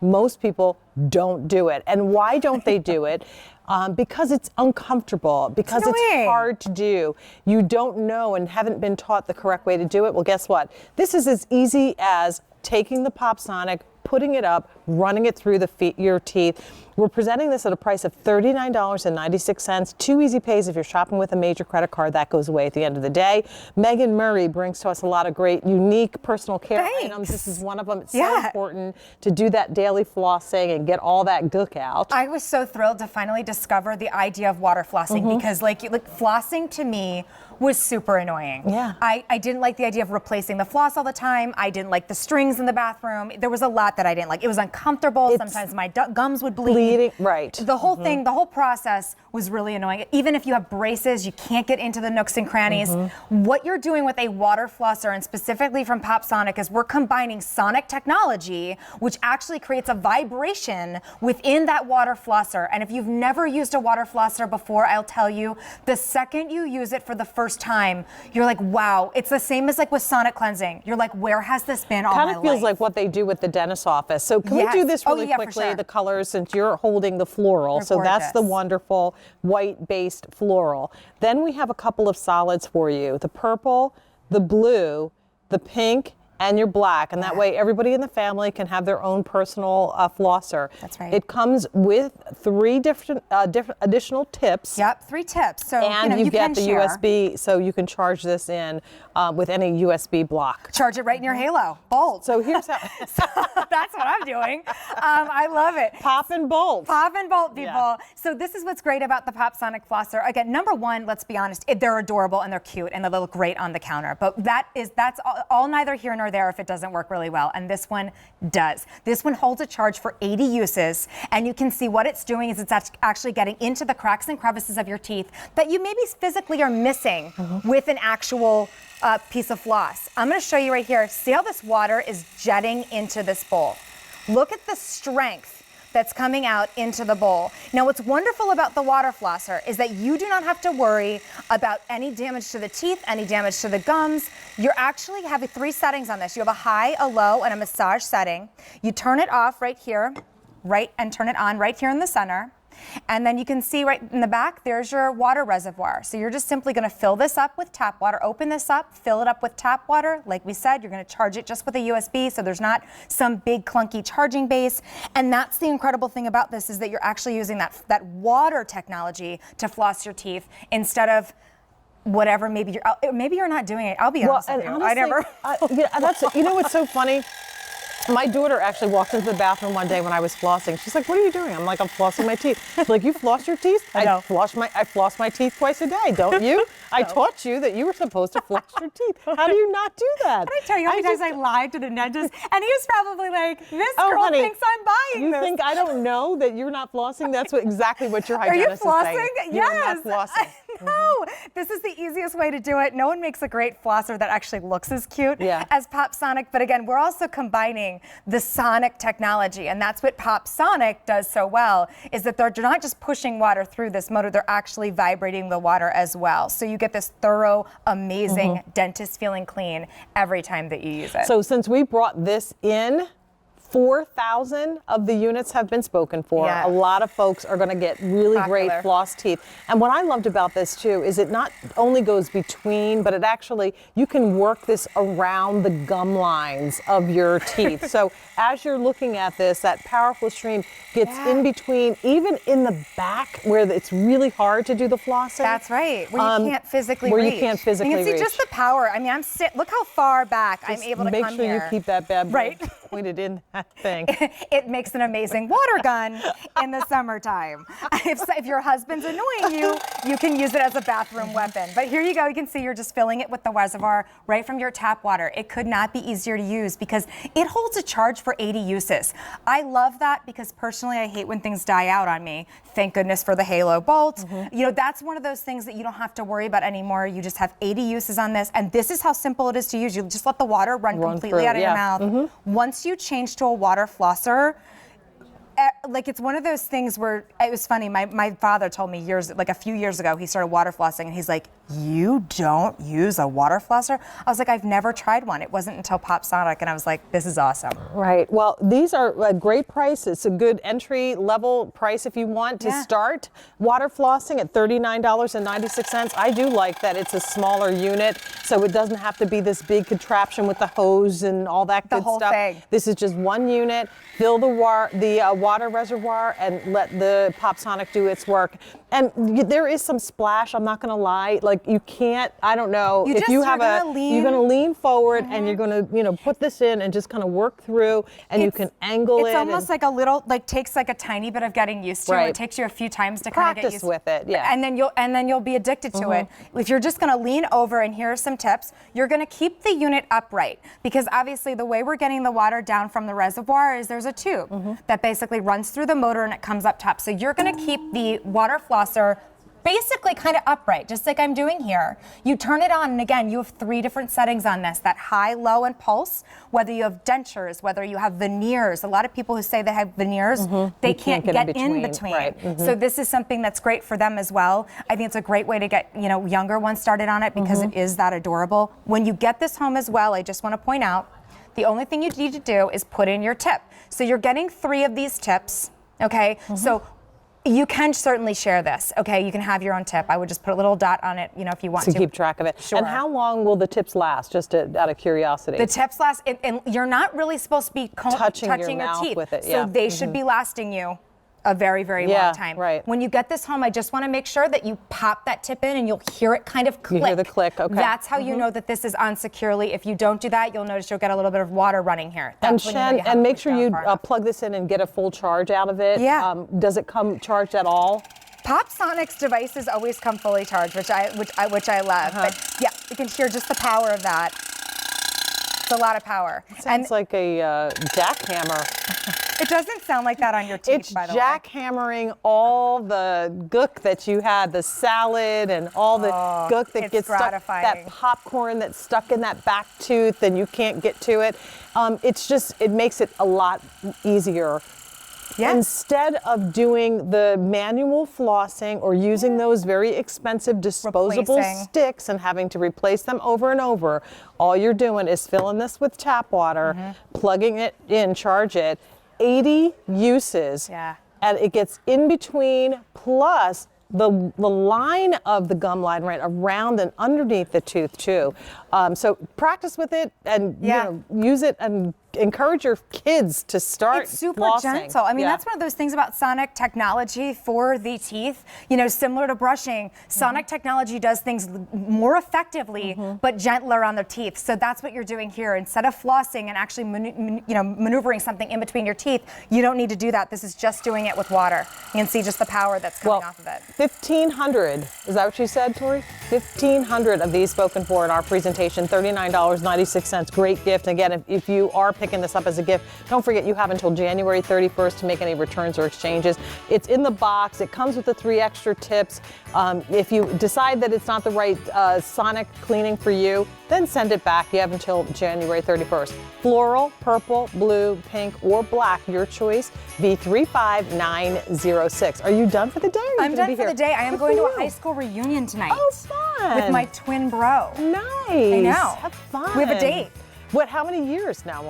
most people don't do it. And why don't they do it? Because it's uncomfortable, because it's hard to do. You don't know and haven't been taught the correct way to do it. Well, guess what? This is as easy as taking the PopSonic, putting it up, running it through your teeth. We're presenting this at a price of $39.96. 2 easy pays if you're shopping with a major credit card. That goes away at the end of the day. Megan Murray brings to us a lot of great, unique personal care items. This is one of them. It's so important to do that daily flossing and get all that gook out. I was so thrilled to finally discover the idea of water flossing because like flossing to me was super annoying. Yeah. I didn't like the idea of replacing the floss all the time. I didn't like the strings in the bathroom. There was a lot that I didn't like. It was uncomfortable. Sometimes my gums would bleed. Right. The whole thing, the whole process was really annoying. Even if you have braces, you can't get into the nooks and crannies. What you're doing with a water flosser, and specifically from PopSonic, is we're combining sonic technology, which actually creates a vibration within that water flosser. And if you've never used a water flosser before, I'll tell you, the second you use it for the first time, you're like, wow. It's the same as like with sonic cleansing. You're like, where has this been all my life? Kind of feels like what they do with the dentist's office. So can we do this really quickly? The colors, since you're holding the floral. They're so gorgeous. That's the wonderful white-based floral. Then we have a couple of solids for you. The purple, the blue, the pink, and your black, and that way everybody in the family can have their own personal flosser. That's right. It comes with 3 different additional tips. Yep, 3 tips. So and you get can the share. USB, so you can charge this in with any USB block. Charge it right in your Halo. Bolt. So here's how. So that's what I'm doing. I love it. Pop and bolt. Pop and bolt, people. So this is what's great about the PopSonic flosser. Again, number one, let's be honest, they're adorable and they're cute and they look great on the counter. But that's all neither here nor there if it doesn't work really well. And this one does. This one holds a charge for 80 uses. And you can see what it's doing is it's actually getting into the cracks and crevices of your teeth that you maybe physically are missing with an actual piece of floss. I'm going to show you right here. See how this water is jetting into this bowl? Look at the strength that's coming out into the bowl. Now, what's wonderful about the water flosser is that you do not have to worry about any damage to the teeth, any damage to the gums. You're actually having 3 settings on this. You have a high, a low, and a massage setting. You turn it off right here, and turn it on right here in the center. And then you can see right in the back, there's your water reservoir. So you're just simply going to fill this up with tap water, open this up, fill it up with tap water. Like we said, you're going to charge it just with a USB, so there's not some big clunky charging base. And that's the incredible thing about this is that you're actually using that water technology to floss your teeth instead of whatever maybe you're not doing it. I'll be honest with you. Honestly, I never. You know what's so funny? My daughter actually walked into the bathroom one day when I was flossing. She's like, "What are you doing?" I'm like, "I'm flossing my teeth." She's like, "You floss your teeth?" I floss my teeth twice a day, don't you? I taught you that you were supposed to floss your teeth. How do you not do that? Can I tell you how many times I lied to the dentist? And he was probably like, "This girl thinks I'm buying this." You think I don't know that you're not flossing? That's exactly what your hygienist is saying. Are you flossing? Yes. You're not flossing. No, this is the easiest way to do it. No one makes a great flosser that actually looks as cute as PopSonic. But again, we're also combining the sonic technology. And that's what PopSonic does so well, is that they're not just pushing water through this motor, they're actually vibrating the water as well. So you get this thorough, amazing dentist feeling clean every time that you use it. So since we brought this in, 4,000 of the units have been spoken for. Yeah. A lot of folks are going to get really great floss teeth. And what I loved about this too is it not only goes between, but it actually, you can work this around the gum lines of your teeth. So as you're looking at this, that powerful stream gets in between, even in the back where it's really hard to do the flossing. That's right, where you can't physically where reach. You can't physically reach. You can see just the power. I mean, look how far back I'm able to come here. Make sure you keep that bad boy pointed in that thing. It makes an amazing water gun in the summertime. If your husband's annoying you, you can use it as a bathroom weapon. But here you go. You can see you're just filling it with the reservoir right from your tap water. It could not be easier to use because it holds a charge for 80 uses. I love that because personally I hate when things die out on me. Thank goodness for the Halo Bolt. You know, that's one of those things that you don't have to worry about anymore. You just have 80 uses on this, and this is how simple it is to use. You just let the water run completely out of your mouth. Once you change to a water flosser, like it's one of those things where it was funny. My father told me a few years ago, he started water flossing, and he's like, you don't use a water flosser? I was like, I've never tried one. It wasn't until PopSonic, and I was like, this is awesome. Right. Well, these are a great price. It's a good entry level price if you want to start water flossing at $39.96. I do like that it's a smaller unit, so it doesn't have to be this big contraption with the hose and all that good whole stuff. thing. This is just one unit. Fill the water reservoir and let the PopSonic do its work. And there is some splash. I'm not going to lie. Like you can't. I don't know if you have you're going to lean forward and you're going to put this in and just kind of work through, and you can angle it. It's almost like a little takes like a tiny bit of getting used to. It takes you a few times to kind of get used with it. Yeah. And then you'll be addicted to it. If you're just going to lean over, and here are some tips. You're going to keep the unit upright, because obviously the way we're getting the water down from the reservoir is there's a tube that basically runs through the motor and it comes up top. So you're going to keep the water flosser basically kind of upright, just like I'm doing here. You turn it on, and again, you have 3 different settings on this, that high, low, and pulse. Whether you have dentures, whether you have veneers. A lot of people who say they have veneers, they can't get in between. Right. So this is something that's great for them as well. I think it's a great way to get younger ones started on it, because it is that adorable. When you get this home as well, I just want to point out, the only thing you need to do is put in your tip. So you're getting 3 of these tips, okay? So you can certainly share this, okay? You can have your own tip. I would just put a little dot on it, if you want to. keep track of it. Sure. And how long will the tips last, just out of curiosity? The tips last, and you're not really supposed to be touching your mouth teeth with it. So they should be lasting you a very, very long time. Right. When you get this home, I just want to make sure that you pop that tip in and you'll hear it kind of click. You hear the click, okay. That's how you know that this is on securely. If you don't do that, you'll notice you'll get a little bit of water running here. And make sure you plug this in and get a full charge out of it. Yeah. Does it come charged at all? PopSonic's devices always come fully charged, which I love. But yeah, you can hear just the power of that. It's a lot of power. It sounds like a jackhammer. It doesn't sound like that on your teeth, by the way. It's jackhammering all the gook that you had, the salad and all the gook that gets gratifying. stuck, that popcorn that's stuck in that back tooth and you can't get to it. It makes it a lot easier. Yeah. Instead of doing the manual flossing or using those very expensive disposable sticks and having to replace them over and over, all you're doing is filling this with tap water, plugging it in, charge it, 80 uses, and it gets in between, plus the line of the gum line right around and underneath the tooth too. So practice with it and use it and encourage your kids to start It's super flossing. gentle. I mean, that's one of those things about Sonic technology for the teeth. Similar to brushing, Sonic technology does things more effectively, but gentler on the teeth. So that's what you're doing here. Instead of flossing and actually maneuvering something in between your teeth, you don't need to do that. This is just doing it with water. You can see just the power that's coming off of it. 1,500, is that what you said, Tori? 1,500 of these spoken for in our presentation, $39.96, great gift. Again, if you are picking this up as a gift, don't forget you have until January 31st to make any returns or exchanges. It's in the box. It comes with the 3 extra tips. If you decide that it's not the right Sonic cleaning for you, then send it back. You have until January 31st. Floral, purple, blue, pink, or black, your choice, V35906. Are you done for the day? I'm done for the day. I am going to a high school reunion tonight. Oh, fun. With my twin bro. Nice. I know. Have fun. We have a date. How many years now?